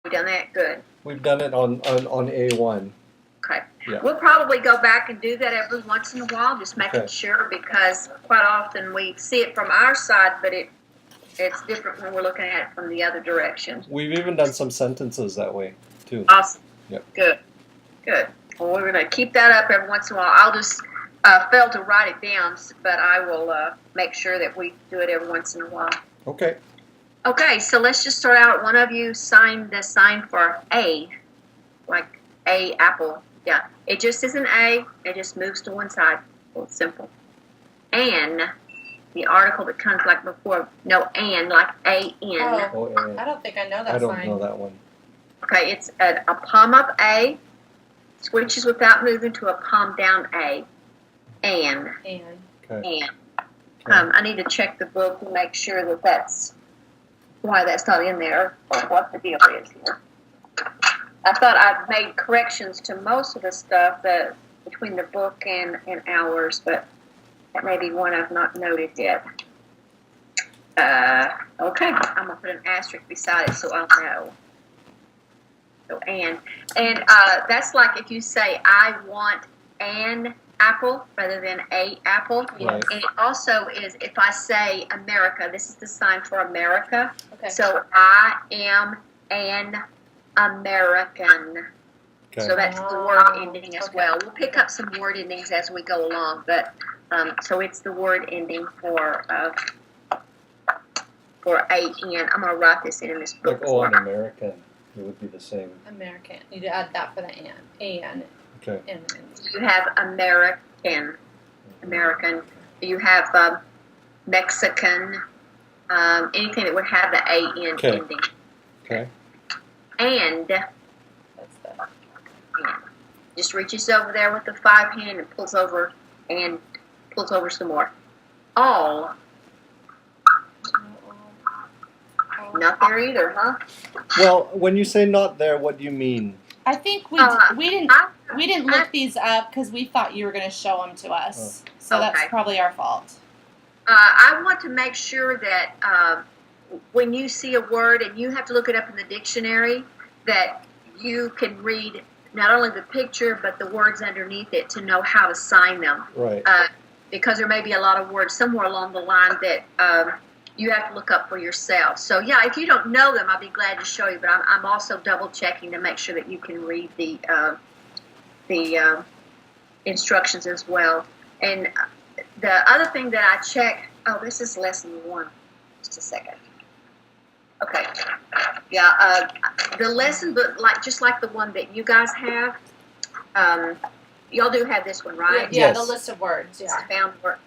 done that? Good. We've done it on A1. Okay. Yeah. We'll probably go back and do that every once in a while, just making Okay. sure, because quite often we see it from our side, but it's different when we're looking at it from the other direction. We've even done some sentences that way, too. Awesome. Yep. Good. Good. Well, we're going to keep that up every once in a while. I'll just fail to write it down, but I will make sure that we do it every once in a while. Okay. Okay, so let's just start out. One of you sign the sign for A, like A, apple. Yeah, it just is an A. It just moves to one side. Well, it's simple. And the article that comes like before, no, and, like A-N. Oh, Oh, I don't think I know that I don't sign. know that one. Okay, it's a palm up A, switches without moving to a palm down A. And. And Okay. And. I need to check the book and make sure that that's why that's not in there or what the deal is here. I thought I'd made corrections to most of the stuff between the book and ours, but that may be one I've not noted yet. Okay, I'm going to put an asterisk beside it so I'll know. So, and that's like if you say, I want an apple rather than a apple. Right. And it also is, if I say America, this is the sign for America. okay. So I am an American. Okay. So that's the word Oh, ending as okay. well. We'll pick up some word endings as we go along, but so it's the word ending for A-N. I'm going to write this in this book. Like, oh, an American. It would be the same. American. You need to add that for the and. Okay. And. You have American. You have Mexican. Anything that would have the A-N Okay. ending. Okay. And That's the. just reaches over there with the 5 hand and pulls over some more. All. Not there either, huh? Well, when you say not there, what do you mean? I think we didn't look these up because we thought you were going to show them to us. So that's Okay. probably our fault. I want to make sure that when you see a word and you have to look it up in the dictionary, that you can read not only the picture but the words underneath it to know how to sign them. Right. Because there may be a lot of words somewhere along the line that you have to look up for yourself. So yeah, if you don't know them, I'll be glad to show you. But I'm also double checking to make sure that you can read the instructions as well. And the other thing that I check. Oh, this is lesson 1. Just a second. Okay. Yeah. The lesson book, just like the one that you guys have. Y'all do have this one, right? Yeah, Yes. the list of words. Yeah. Found word.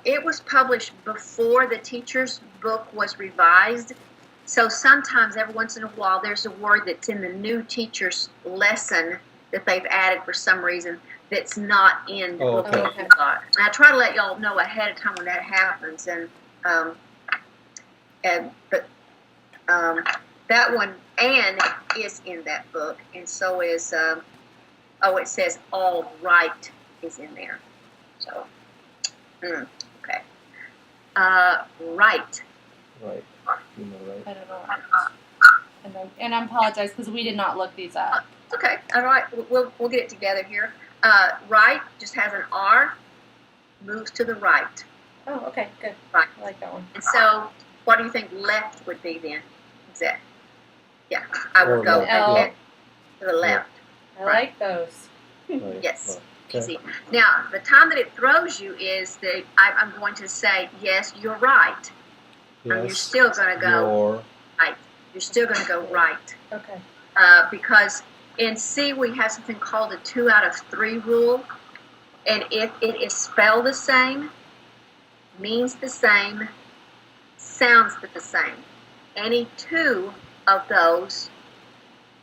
It was published before the teacher's book was revised. So sometimes, every once in a while, there's a word that's in the new teacher's lesson that they've added for some reason that's not in the book okay. that you got. And I try to let y'all know ahead of time when that happens. But that one, and is in that book, and so is, it says all right is in there. So, okay. Right. Right. You know, right. I don't know. And I apologize because we did not look these up. Okay, all right, we'll get it together here. Right just has an R, moves to the right. Oh, okay, good. Right. I like that one. And so, what do you think left would be then? Is that? Yeah, I would Or go left. to the left. I like those. Right. Yes. Okay. Easy. Now, the time that it throws you is that I'm going to say, yes, you're right. And you're Yes. still going to go Your. right. You're still going to go right. Okay. Because in C we have something called a 2 out of 3 rule. And if it is spelled the same, means the same, sounds the same, any 2 of those,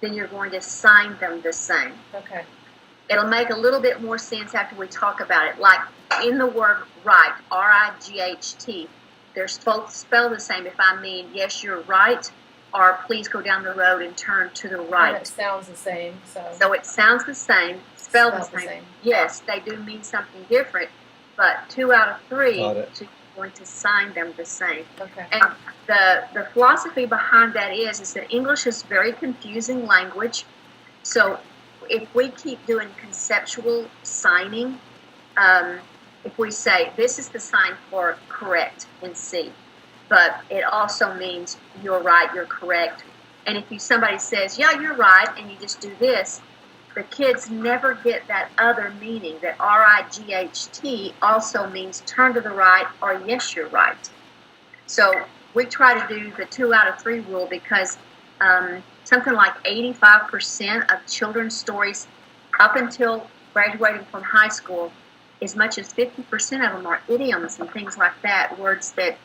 then you're going to sign them the same. Okay. It'll make a little bit more sense after we talk about it. Like in the word right, R-I-G-H-T, they're both spelled the same if I mean, yes, you're right, or please go down the road and turn to the And right. it sounds the same, so. So it sounds the same, spelled the Spelled the same. same. Yes, they do mean something different, but 2 out of 3 Got it. to going to sign them the same. Okay. And the philosophy behind that is that English is very confusing language. So if we keep doing conceptual signing, if we say this is the sign for correct in C, but it also means you're right, you're correct. And if somebody says, yeah, you're right, and you just do this, the kids never get that other meaning, that R-I-G-H-T also means turn to the right or yes, you're right. So we try to do the 2 out of 3 rule because something like 85% of children's stories up until graduating from high school, as much as 50% of them are idioms and things like that, words that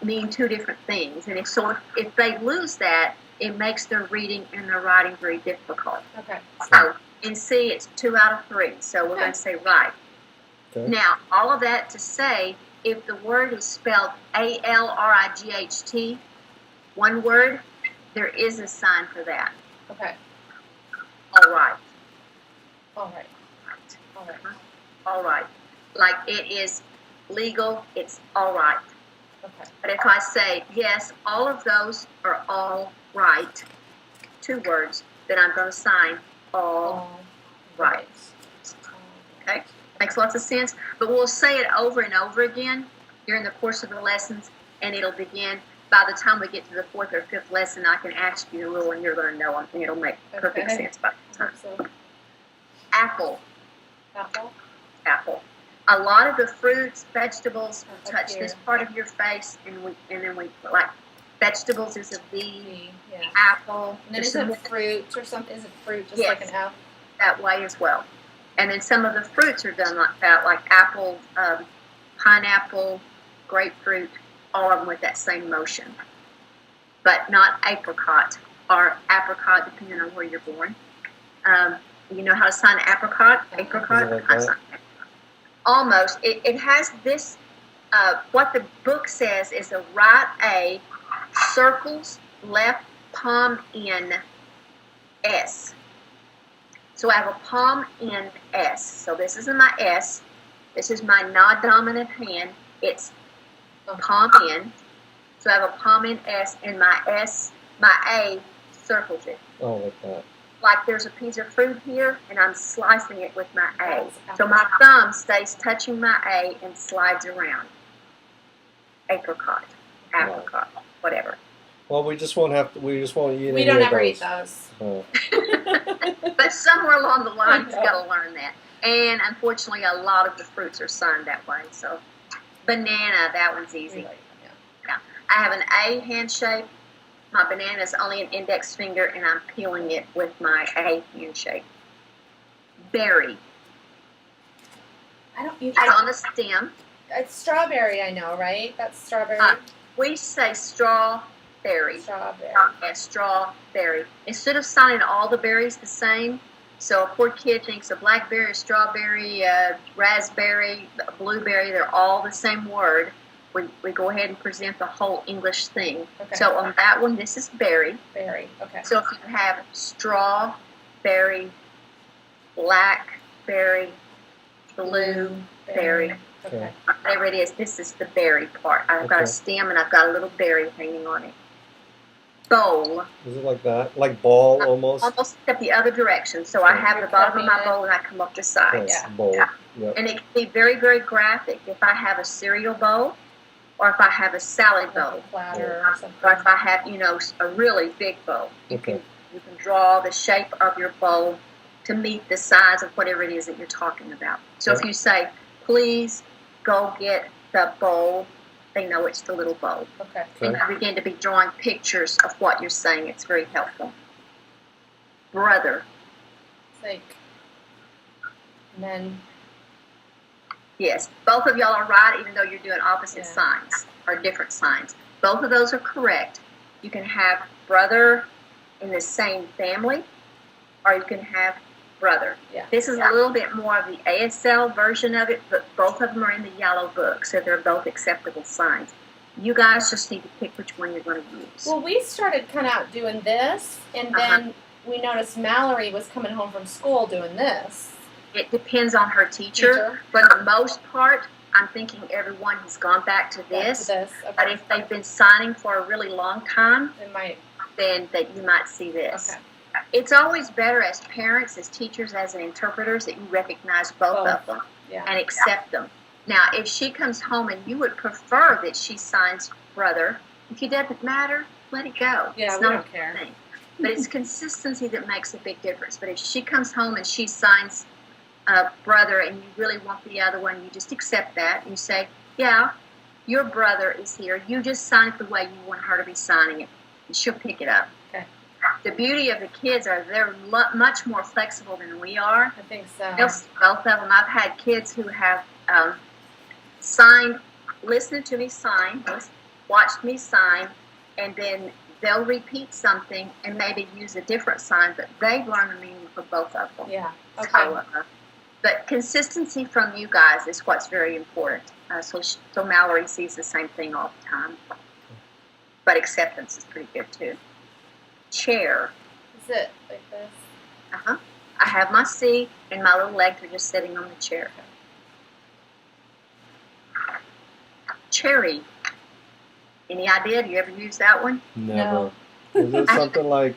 mean 2 different things. And if they lose that, it makes their reading and their writing very difficult. Okay. So in C, it's 2 out of 3. So we're going to say right. Okay. Now, all of that to say, if the word is spelled A-L-R-I-G-H-T, one word, there is a sign for that. Okay. All right. All right. All right. All right. Like it is legal, it's all right. Okay. But if I say, yes, all of those are all right, 2 words, then I'm going to sign all right. Okay? Makes lots of sense. But we'll say it over and over again during the course of the lessons, and it'll begin. By the time we get to the 4th or 5th lesson, I can ask you the rule, and you're going to know them, and it'll make perfect sense by the time. So, Apple. apple. Apple. A lot of the fruits, vegetables will touch here. this part of your face, and then we like vegetables is a V, B, yeah. apple. And then there's is some it fruit or something? Is it fruit just Yes. like an F? that way as well. And then some of the fruits are done like that, like apple, pineapple, grapefruit, all of them with that same motion. But not apricot or apricot, depending on where you're born. You know how to sign apricot? Apricot? Is it like I that? sign apricot. Almost. It has this, what the book says is a right A, circles, left palm in, S. So I have a palm in S. So this is my S. This is my non-dominant hand. It's palm in. So I have a palm in S, and my S, my A circles it. Oh, like that. Like there's a piece of fruit here, and I'm slicing it with my A. That's So my thumb stays touching my A and slides around. Apricot, whatever. Well, we just won't eat We any don't of ever eat those. those. Oh, But somewhere along the line, you've I know. got to learn that. And unfortunately, a lot of the fruits are signed that way. So banana, that one's easy. Yeah. I have an A hand shape. My banana is only an index finger, and I'm peeling it with my A hand shape. Berry. I don't usually. It's on the stem. It's strawberry, I know, right? That's strawberry. We say strawberry. Strawberry. And strawberry. Instead of signing all the berries the same, so a poor kid thinks a blackberry, a strawberry, a raspberry, a blueberry, they're all the same word. We go ahead and present the whole English thing. Okay. So on that one, this is berry. Berry. Okay. So if you have strawberry, blackberry, blueberry, Okay. whatever it is, this is the berry part. I've got a Okay. stem and I've got a little berry hanging on it. Bowl. is it like that? Like ball almost? Almost step the other direction. So I have the bottom of my bowl and I come up the sides. Yes, bowl. Yeah. Yep. And it can be very, very graphic. If I have a cereal bowl, or if I have a salad Like bowl, a platter or something. or if I have, a really big bowl, Okay. you can draw the shape of your bowl to meet the size of whatever it is that you're talking about. So if Yeah. you say, please go get the bowl, they know it's the little bowl. Okay. And you begin to be drawing pictures of what you're saying. It's very helpful. Brother. It's like. And then. Yes, both of y'all are right, even though you're doing opposite Yeah. signs or different signs. Both of those are correct. You can have brother in the same family, or you can have brother. Yeah. This is a little bit more of the ASL version of it, but both of them are in the yellow book, so they're both acceptable signs. You guys just need to pick which one you're going to use. Well, we started kind of doing this, and then we noticed Mallory was coming home from school doing this. It depends on her teacher. For the most part, I'm thinking everyone has gone back to this. Okay. But if they've been signing for a really long time, It might. then that you might see this. Okay. It's always better as parents, as teachers, as interpreters that you recognize both of them Yeah. and accept them. Now, if she comes home and you would prefer that she signs brother, if it doesn't matter, let it go. Yeah, it's we not don't a care. thing. But it's consistency that makes a big difference. But if she comes home and she signs brother and you really want the other one, you just accept that. You say, yeah, your brother is here. You just sign it the way you want her to be signing it. And she'll pick it up. Okay. The beauty of the kids are they're much more flexible than we are. I think so. They'll see both of them. I've had kids who have signed, listened to me sign, watched me sign, and then they'll repeat something and maybe use a different sign, but they've learned the meaning for both of them. Yeah. Okay. So, but consistency from you guys is what's very important. So Mallory sees the same thing all the time. But acceptance is pretty good too. Chair. Is it like this? I have my seat and my little legs are just sitting on the chair. Cherry. Any idea? Do you ever use that one? Never. No. Is it something like